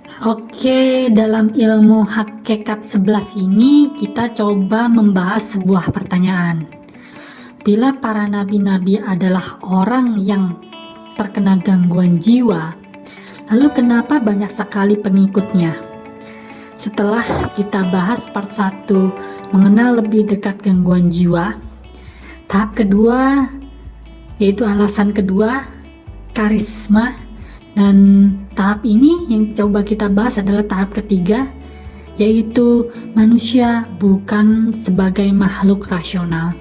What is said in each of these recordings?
Oke, dalam ilmu hakikat 11 ini kita coba membahas sebuah pertanyaan. Bila para nabi-nabi adalah orang yang terkena gangguan jiwa, lalu kenapa banyak sekali pengikutnya? Setelah kita bahas part 1 mengenal lebih dekat gangguan jiwa, tahap kedua yaitu alasan kedua, karisma, dan tahap ini yang coba kita bahas adalah tahap ketiga, yaitu manusia bukan sebagai makhluk rasional.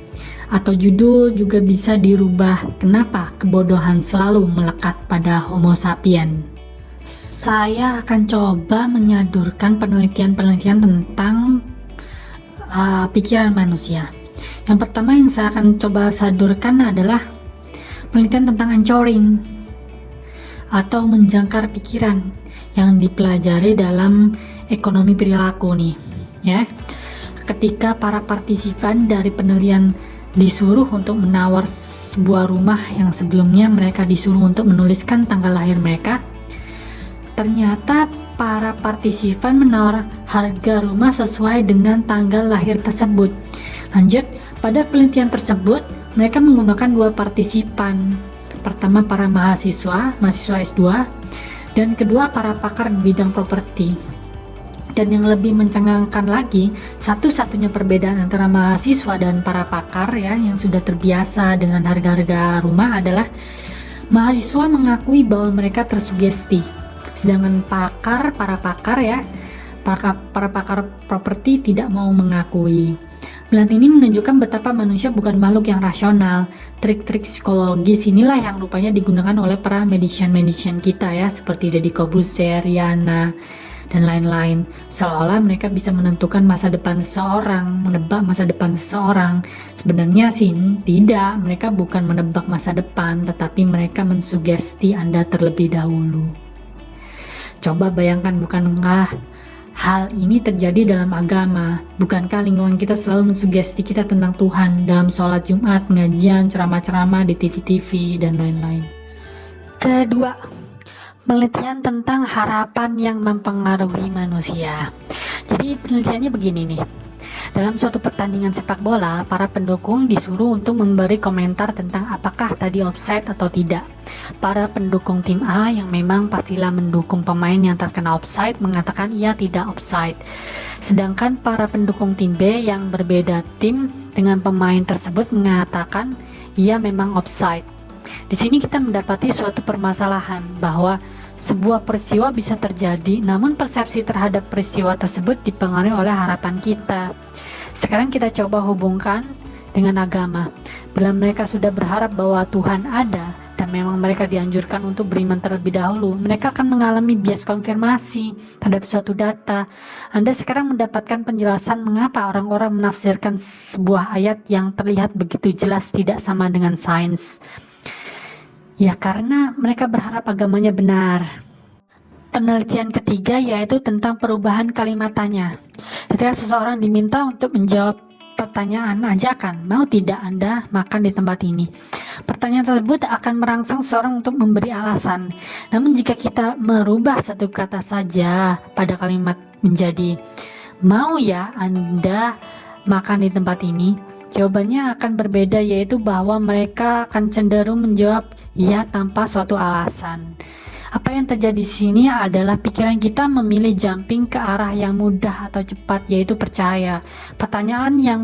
Atau judul juga bisa dirubah, kenapa kebodohan selalu melekat pada Homo sapien. Saya akan coba menyodorkan penelitian-penelitian tentang pikiran manusia. Yang pertama yang saya akan coba sodorkan adalah penelitian tentang anchoring atau menjangkar pikiran yang dipelajari dalam ekonomi perilaku nih ya. Ketika para partisipan dari penelitian disuruh untuk menawar sebuah rumah yang sebelumnya mereka disuruh untuk menuliskan tanggal lahir mereka, ternyata para partisipan menawar harga rumah sesuai dengan tanggal lahir tersebut. Lanjut, pada penelitian tersebut mereka menggunakan dua partisipan. Pertama para mahasiswa S2, dan kedua para pakar di bidang properti. Dan yang lebih mencengangkan lagi, satu-satunya perbedaan antara mahasiswa dan para pakar ya yang sudah terbiasa dengan harga-harga rumah adalah mahasiswa mengakui bahwa mereka tersugesti, sedangkan para pakar properti tidak mau mengakui. Penelitian ini menunjukkan betapa manusia bukan makhluk yang rasional. Trik-trik psikologis inilah yang rupanya digunakan oleh para magician kita ya, seperti Deddy Corbuzier, Rihanna, dan lain-lain. Seolah-olah mereka bisa menentukan masa depan seseorang, menebak masa depan seseorang. Sebenarnya sih tidak, mereka bukan menebak masa depan, tetapi mereka mensugesti Anda terlebih dahulu. Coba bayangkan, bukankah hal ini terjadi dalam agama? Bukankah lingkungan kita selalu mensugesti kita tentang Tuhan dalam sholat Jumat, pengajian, ceramah-ceramah di TV-TV, dan lain-lain. Kedua, penelitian tentang harapan yang mempengaruhi manusia. Jadi penelitiannya begini nih. Dalam suatu pertandingan sepak bola, para pendukung disuruh untuk memberi komentar tentang apakah tadi offside atau tidak. Para pendukung tim A yang memang pastilah mendukung pemain yang terkena offside mengatakan ia tidak offside. Sedangkan para pendukung tim B yang berbeda tim dengan pemain tersebut mengatakan ia memang offside. Di sini kita mendapati suatu permasalahan bahwa sebuah peristiwa bisa terjadi, namun persepsi terhadap peristiwa tersebut dipengaruhi oleh harapan kita. Sekarang kita coba hubungkan dengan agama. Bila mereka sudah berharap bahwa Tuhan ada dan memang mereka dianjurkan untuk beriman terlebih dahulu, mereka akan mengalami bias konfirmasi terhadap suatu data. Anda sekarang mendapatkan penjelasan mengapa orang-orang menafsirkan sebuah ayat yang terlihat begitu jelas tidak sama dengan sains. Ya, karena mereka berharap agamanya benar. Penelitian ketiga yaitu tentang perubahan kalimat tanya. Ketika seseorang diminta untuk menjawab pertanyaan ajakan, mau tidak Anda makan di tempat ini? Pertanyaan tersebut akan merangsang seseorang untuk memberi alasan. Namun jika kita merubah satu kata saja pada kalimat menjadi mau ya Anda makan di tempat ini, jawabannya akan berbeda, yaitu bahwa mereka akan cenderung menjawab ya tanpa suatu alasan. Apa yang terjadi di sini adalah pikiran kita memilih jumping ke arah yang mudah atau cepat, yaitu percaya. Pertanyaan yang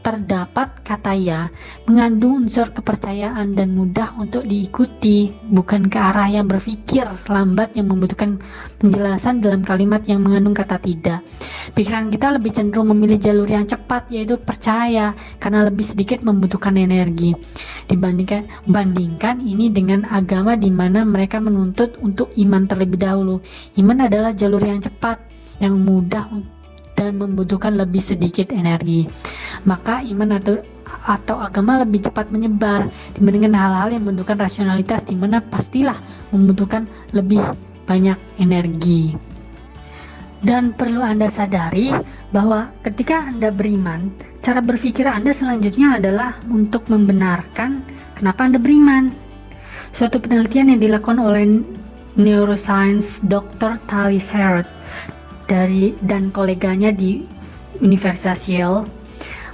terdapat kata ya mengandung unsur kepercayaan dan mudah untuk diikuti, bukan ke arah yang berpikir lambat yang membutuhkan penjelasan dalam kalimat yang mengandung kata tidak. Pikiran kita lebih cenderung memilih jalur yang cepat, yaitu percaya, karena lebih sedikit membutuhkan energi. Bandingkan ini dengan agama di mana mereka menuntut untuk iman terlebih dahulu. Iman adalah jalur yang cepat, yang mudah dan membutuhkan lebih sedikit energi. Maka iman atau agama lebih cepat menyebar dibandingkan hal-hal yang membutuhkan rasionalitas, di mana pastilah membutuhkan lebih banyak energi. Dan perlu Anda sadari bahwa ketika Anda beriman, cara berpikir Anda selanjutnya adalah untuk membenarkan kenapa Anda beriman. Suatu penelitian yang dilakukan oleh neuroscience Dr. Tali Sherrod dan koleganya di Universitas Yale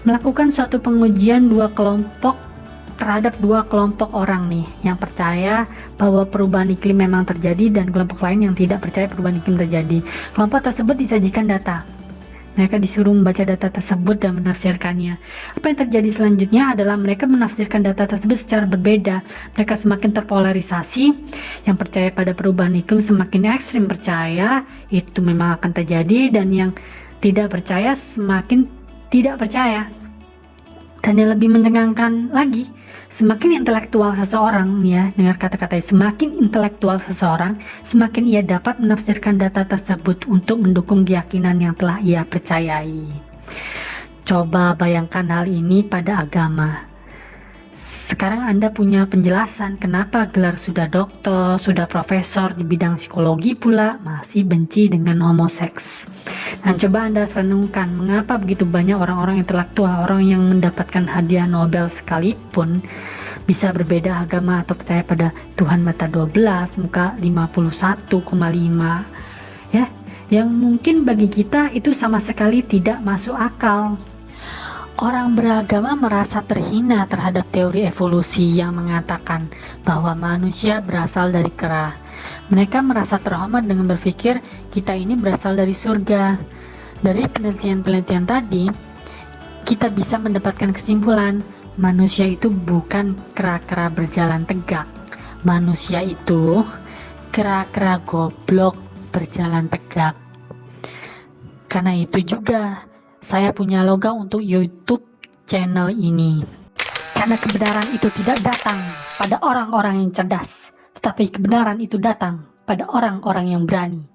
melakukan suatu pengujian terhadap dua kelompok orang nih yang percaya bahwa perubahan iklim memang terjadi dan kelompok lain yang tidak percaya perubahan iklim terjadi. Kelompok tersebut disajikan data. Mereka disuruh membaca data tersebut dan menafsirkannya. Apa yang terjadi selanjutnya adalah mereka menafsirkan data tersebut secara berbeda. Mereka semakin terpolarisasi. Yang percaya pada perubahan iklim semakin ekstrim percaya itu memang akan terjadi, dan yang tidak percaya semakin tidak percaya. Dan yang lebih mencengangkan lagi, semakin intelektual seseorang, ya, dengar kata-kata, semakin intelektual seseorang, semakin ia dapat menafsirkan data tersebut untuk mendukung keyakinan yang telah ia percayai. Coba bayangkan hal ini pada agama. Sekarang Anda punya penjelasan kenapa gelar sudah doktor, sudah profesor di bidang psikologi pula masih benci dengan homoseks. Dan coba Anda renungkan, mengapa begitu banyak orang-orang intelektual, orang yang mendapatkan hadiah Nobel sekalipun bisa berbeda agama atau percaya pada Tuhan mata 12, muka 51,5, ya, yang mungkin bagi kita itu sama sekali tidak masuk akal. Orang beragama merasa terhina terhadap teori evolusi yang mengatakan bahwa manusia berasal dari kera. Mereka merasa terhormat dengan berpikir kita ini berasal dari surga. Dari penelitian-penelitian tadi, kita bisa mendapatkan kesimpulan manusia itu bukan kera-kera berjalan tegak. Manusia itu kera-kera goblok berjalan tegak. Karena itu juga saya punya logo untuk YouTube channel ini. Karena kebenaran itu tidak datang pada orang-orang yang cerdas, tetapi kebenaran itu datang pada orang-orang yang berani.